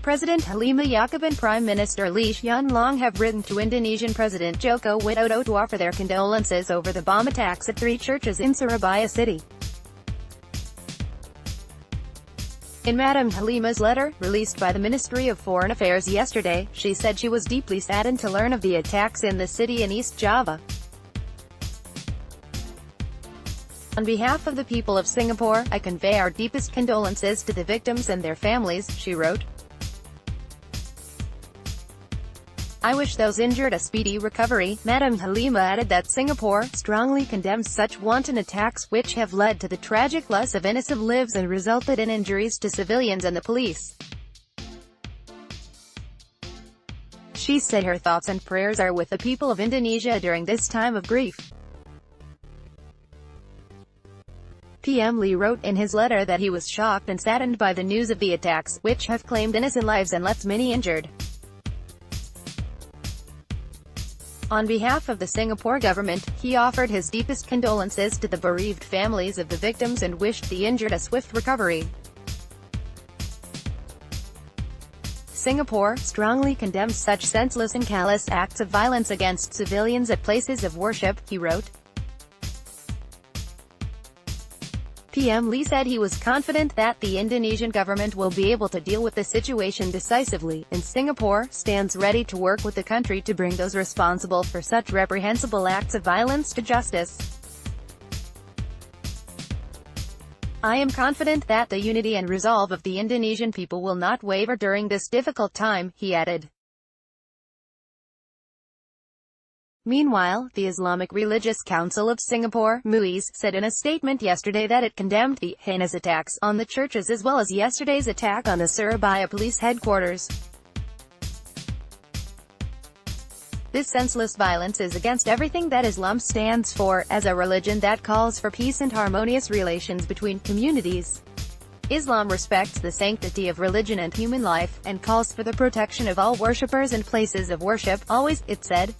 President Halimah Yacob and Prime Minister Hsien Loong have written to Indonesian President Joko Widodo to offer their condolences over the bomb attacks at 3 churches in Surabaya city. In Madam Halimah's letter, released by the Ministry of Foreign Affairs yesterday, she said she was deeply saddened to learn of the attacks in the city in East Java. On behalf of the people of Singapore, I convey our deepest condolences to the victims and their families, she wrote. I wish those injured a speedy recovery. Madam Halimah added that Singapore strongly condemns such wanton attacks, which have led to the tragic loss of innocent lives and resulted in injuries to civilians and the police. She said her thoughts and prayers are with the people of Indonesia during this time of grief. PM Lee wrote in his letter that he was shocked and saddened by the news of the attacks, which have claimed innocent lives and left many injured. On behalf of the Singapore government, he offered his deepest condolences to the bereaved families of the victims and wished the injured a swift recovery. Singapore strongly condemns such senseless and callous acts of violence against civilians at places of worship, he wrote. PM Lee said he was confident that the Indonesian government will be able to deal with the situation decisively, and Singapore stands ready to work with the country to bring those responsible for such reprehensible acts of violence to justice. I am confident that the unity and resolve of the Indonesian people will not waver during this difficult time, he added. Meanwhile, the Islamic Religious Council of Singapore (MUIS) said in a statement yesterday that it condemned the heinous attacks on the churches as well as yesterday's attack on the Surabaya police headquarters. This senseless violence is against everything that Islam stands for, as a religion that calls for peace and harmonious relations between communities. Islam respects the sanctity of religion and human life, and calls for the protection of all worshippers and places of worship, always, it said.